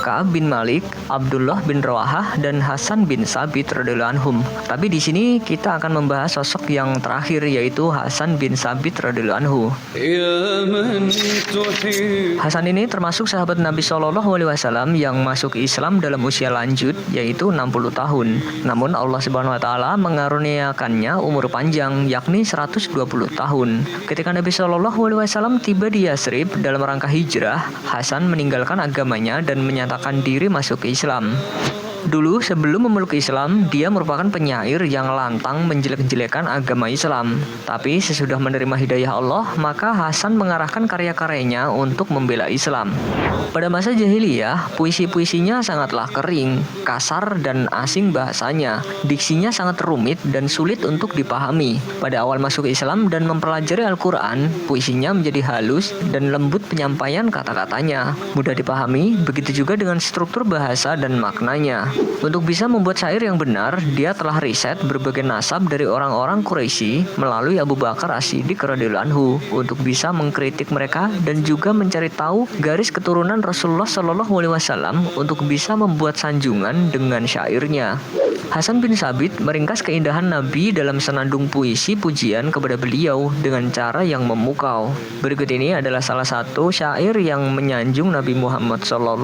Ka'ab bin Malik, Abdullah bin Rawahah, dan Hasan bin Sabit radhiyallahu anhum. Tapi di sini kita akan membahas sosok yang terakhir, yaitu Hasan bin Sabit radhiyallahu anhu. Hasan ini termasuk sahabat Nabi SAW yang masuk Islam dalam usia lanjut, yaitu 60 tahun. Namun Allah Subhanahu wa taala mengaruniakannya umur panjang, yakni 120 tahun. Ketika Nabi SAW tiba di Yasrib dalam rangka hijrah, Hasan meninggalkan agamanya dan menyatakan diri masuk ke Islam. Dulu sebelum memeluk Islam, dia merupakan penyair yang lantang menjelek-jelekan agama Islam. Tapi sesudah menerima hidayah Allah, maka Hasan mengarahkan karya-karyanya untuk membela Islam. Pada masa jahiliyah, puisi-puisinya sangatlah kering, kasar dan asing bahasanya. Diksinya sangat rumit dan sulit untuk dipahami. Pada awal masuk Islam dan mempelajari Al-Quran, puisinya menjadi halus dan lembut penyampaian kata-katanya. Mudah dipahami, begitu juga dengan struktur bahasa dan maknanya. Untuk bisa membuat syair yang benar, dia telah riset berbagai nasab dari orang-orang Quraisy melalui Abu Bakar As-Siddiq radhiyallahu anhu untuk bisa mengkritik mereka dan juga mencari tahu garis keturunan Rasulullah SAW untuk bisa membuat sanjungan dengan syairnya. Hasan bin Sabit meringkas keindahan Nabi dalam senandung puisi pujian kepada beliau dengan cara yang memukau. Berikut ini adalah salah satu syair yang menyanjung Nabi Muhammad SAW.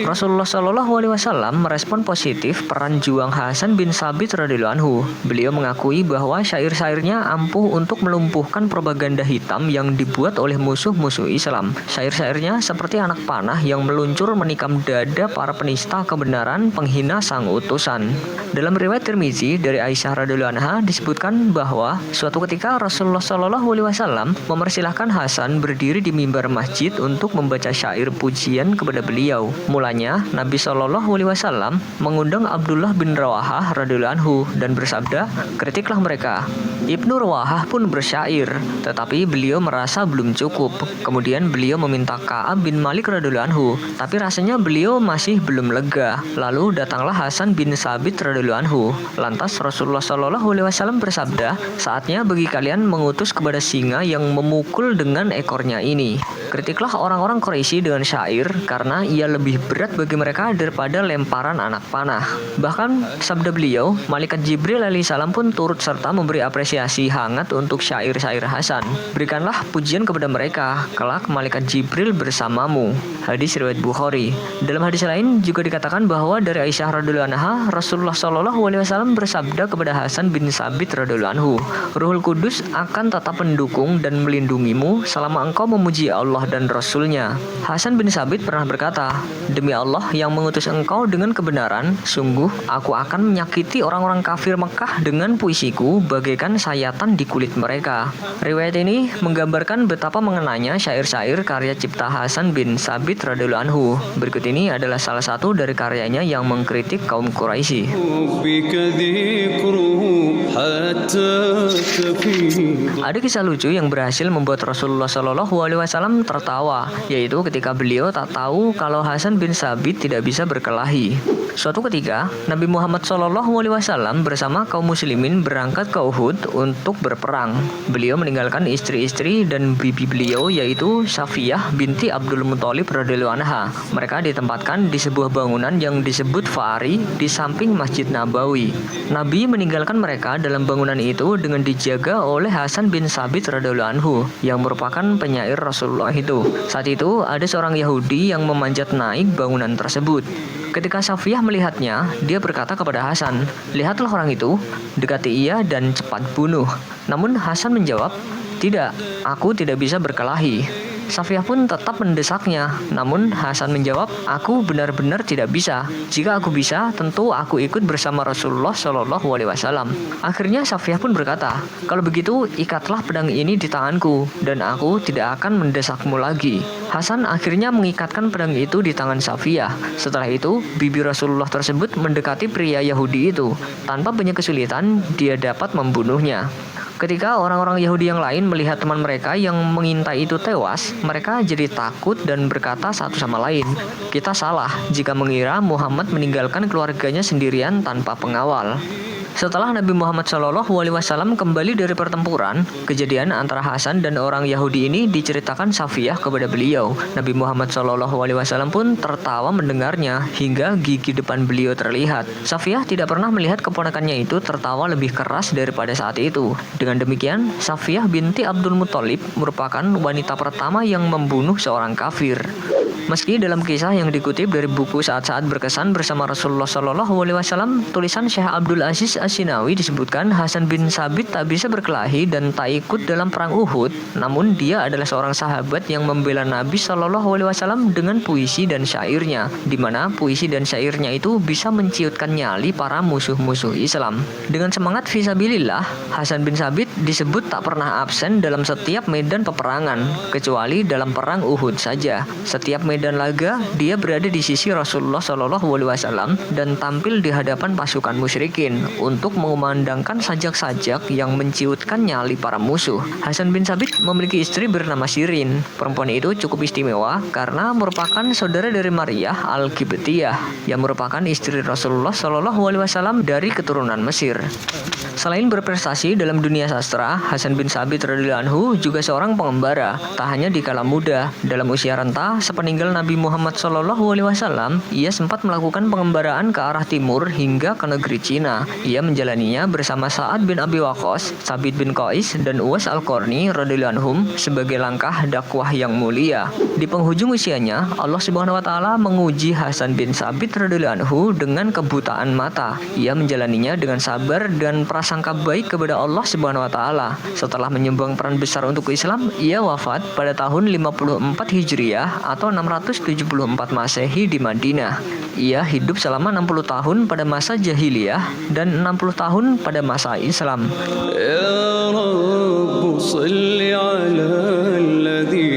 Rasulullah SAW merespon positif peran juang Hasan bin Sabit radhiyallahu anhu. Beliau mengakui bahwa syair-syairnya ampuh untuk melumpuhkan propaganda hitam yang dibuat oleh musuh-musuh Islam. Syair-syairnya seperti anak panah yang meluncur menikam dada para penista kebenaran penghina sang utusan. Dalam riwayat Tirmizi dari Aisyah radhiyallahu anha disebutkan bahwa suatu ketika Rasulullah SAW mempersilahkan Hasan berdiri di mimbar masjid untuk membaca syair pujian kepada beliau. Mulanya Nabi SAW mengundang Abdullah bin Rawahah radhiyallahu anhu dan bersabda, "Kritiklah mereka." Ibnu Rawahah pun bersyair, tetapi beliau merasa belum cukup. Kemudian beliau meminta Ka'ab bin Malik radhiyallahu anhu, tapi rasanya beliau masih belum lega. Lalu datanglah Hasan bin Sabit radhiyallahu anhu. Lantas Rasulullah SAW bersabda, "Saatnya bagi kalian mengutus kepada singa yang memukul dengan ekornya ini. Kritiklah orang-orang Quraisy dengan syair, karena ia lebih berat bagi mereka daripada lemparan anak panah." Bahkan sabda beliau, Malaikat Jibril alaihissalam pun turut serta memberi apresiasi hangat untuk syair-syair Hasan. "Berikanlah pujian kepada mereka, kelak Malaikat Jibril bersamamu." Hadis riwayat Bukhari. Dalam hadis lain juga dikatakan bahwa dari Aisyah radhiyallahu anha, Rasulullah SAW bersabda kepada Hasan bin Sabit radhiyallahu anhu, "Ruhul Kudus akan tetap mendukung dan melindungimu selama engkau memuji Allah dan Rasul-Nya." Hasan bin Sabit pernah berkata, "Demi Allah yang mengutus engkau dengan kebenaran, sungguh aku akan menyakiti orang-orang kafir Mekah dengan puisiku bagaikan sayatan di kulit mereka." Riwayat ini menggambarkan betapa mengenanya syair-syair karya cipta Hasan bin Sabit radhiyallahu anhu. Berikut ini adalah salah satu dari karyanya yang mengkritik kaum Quraisy. Ada kisah lucu yang berhasil membuat Rasulullah SAW tertawa, yaitu ketika beliau tak tahu kalau Hasan bin Sabit tidak bisa berkelahi. Suatu ketika, Nabi Muhammad SAW bersama kaum muslimin berangkat ke Uhud untuk berperang. Beliau meninggalkan istri-istri dan bibi beliau, yaitu Safiyah binti Abdul Muthalib radhiyallahu anha. Mereka ditempatkan di sebuah bangunan yang disebut Fa'ari di samping Masjid Nabawi. Nabi meninggalkan mereka dalam bangunan itu dengan dijaga oleh Hasan bin Sabit radhiyallahu anhu yang merupakan penyair Rasulullah itu. Saat itu ada seorang Yahudi yang memanjat naik bangunan tersebut. Ketika Safiyah melihatnya, dia berkata kepada Hasan, "Lihatlah orang itu, dekati ia dan cepat bunuh." Namun Hasan menjawab, "Tidak, aku tidak bisa berkelahi." Safiyah pun tetap mendesaknya, namun Hasan menjawab, "Aku benar-benar tidak bisa. Jika aku bisa, tentu aku ikut bersama Rasulullah SAW." Akhirnya Safiyah pun berkata, "Kalau begitu, ikatlah pedang ini di tanganku, dan aku tidak akan mendesakmu lagi." Hasan akhirnya mengikatkan pedang itu di tangan Safiyah. Setelah itu, bibi Rasulullah tersebut mendekati pria Yahudi itu. Tanpa banyak kesulitan, dia dapat membunuhnya. Ketika orang-orang Yahudi yang lain melihat teman mereka yang mengintai itu tewas, mereka jadi takut dan berkata satu sama lain, "Kita salah jika mengira Muhammad meninggalkan keluarganya sendirian tanpa pengawal." Setelah Nabi Muhammad SAW kembali dari pertempuran, kejadian antara Hasan dan orang Yahudi ini diceritakan Safiyah kepada beliau. Nabi Muhammad SAW pun tertawa mendengarnya hingga gigi depan beliau terlihat. Safiyah tidak pernah melihat keponakannya itu tertawa lebih keras daripada saat itu. Dengan demikian, Safiyah binti Abdul Muthalib merupakan wanita pertama yang membunuh seorang kafir. Meski dalam kisah yang dikutip dari buku Saat-Saat Berkesan bersama Rasulullah SAW, tulisan Syekh Abdul Aziz As-Sinawi disebutkan Hasan bin Sabit tak bisa berkelahi dan tak ikut dalam perang Uhud, namun dia adalah seorang sahabat yang membela Nabi SAW dengan puisi dan syairnya, di mana puisi dan syairnya itu bisa menciutkan nyali para musuh-musuh Islam. Dengan semangat fisabilillah, Hasan bin Sabit disebut tak pernah absen dalam setiap medan peperangan, kecuali dalam perang Uhud saja. Setiap medan laga, dia berada di sisi Rasulullah SAW dan tampil di hadapan pasukan musyrikin untuk mengumandangkan sajak-sajak yang menciutkan nyali para musuh. Hasan bin Sabit memiliki istri bernama Sirin. Perempuan itu cukup istimewa karena merupakan saudara dari Maryah Al-Qibtiyah yang merupakan istri Rasulullah SAW dari keturunan Mesir. Selain berprestasi dalam dunia sastra, Hasan bin Sabit radhiyallahu anhu juga seorang pengembara. Tak hanya di kala muda, dalam usia renta sepeninggal Nabi Muhammad SAW, ia sempat melakukan pengembaraan ke arah timur hingga ke negeri Cina. Ia menjalaninya bersama Sa'ad bin Abi Waqqas, Sabit bin Qais, dan Uwais Al-Qarni radhiyallahu anhum sebagai langkah dakwah yang mulia. Di penghujung usianya, Allah Subhanahu wa taala menguji Hasan bin Sabit radhiyallahu anhu dengan kebutaan mata. Ia menjalaninya dengan sabar dan prasangka baik kepada Allah Subhanahu wa taala. Setelah menyumbang peran besar untuk Islam, ia wafat pada tahun 54 Hijriah atau 674 Masehi di Madinah. Ia hidup selama 60 tahun pada masa jahiliyah dan 60 tahun pada masa Islam. Ya Rabb, salli ala alladhi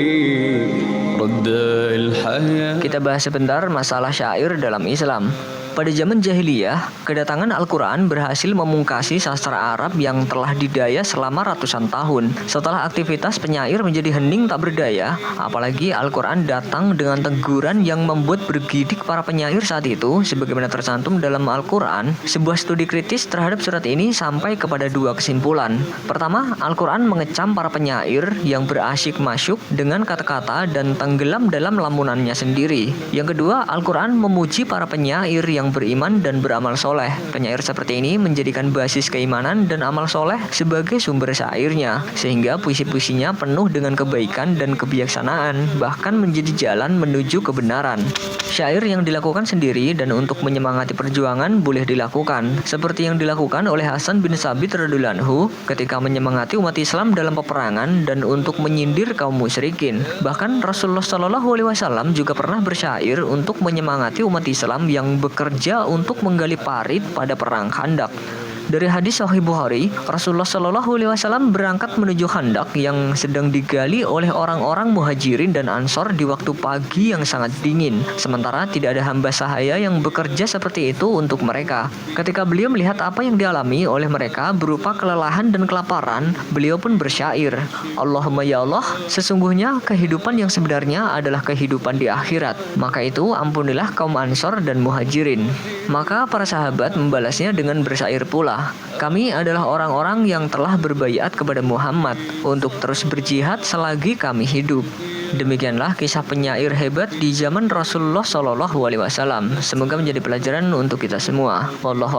radda al-hayat. Kita bahas sebentar masalah syair dalam Islam. Pada zaman jahiliyah, kedatangan Al-Quran berhasil memungkasi sastra Arab yang telah didaya selama ratusan tahun. Setelah aktivitas penyair menjadi hening tak berdaya, apalagi Al-Quran datang dengan teguran yang membuat bergidik para penyair saat itu, sebagaimana tercantum dalam Al-Quran. Sebuah studi kritis terhadap surat ini sampai kepada dua kesimpulan. Pertama, Al-Quran mengecam para penyair yang berasyik masyuk dengan kata-kata dan tenggelam dalam lamunannya sendiri. Yang kedua, Al-Quran memuji para penyair yang beriman dan beramal soleh. Penyair seperti ini menjadikan basis keimanan dan amal soleh sebagai sumber syairnya, sehingga puisi-puisinya penuh dengan kebaikan dan kebijaksanaan, bahkan menjadi jalan menuju kebenaran. Syair yang dilakukan sendiri dan untuk menyemangati perjuangan boleh dilakukan, seperti yang dilakukan oleh Hasan bin Sabit radhiyallahu anhu ketika menyemangati umat Islam dalam peperangan dan untuk menyindir kaum musyrikin. Bahkan Rasulullah SAW juga pernah bersyair untuk menyemangati umat Islam yang bekerja untuk menggali parit pada perang Khandaq. Dari hadis Sahih Bukhari, Rasulullah SAW berangkat menuju Khandaq yang sedang digali oleh orang-orang Muhajirin dan Ansor di waktu pagi yang sangat dingin. Sementara tidak ada hamba sahaya yang bekerja seperti itu untuk mereka. Ketika beliau melihat apa yang dialami oleh mereka berupa kelelahan dan kelaparan, beliau pun bersyair, Allahumma ya Allah, sesungguhnya kehidupan yang sebenarnya adalah kehidupan di akhirat. Maka itu ampunilah kaum Ansor dan Muhajirin. Maka para sahabat membalasnya dengan bersyair pula, kami adalah orang-orang yang telah berbaiat kepada Muhammad untuk terus berjihad selagi kami hidup. Demikianlah kisah penyair hebat di zaman Rasulullah SAW. Semoga menjadi pelajaran untuk kita semua. Wallahu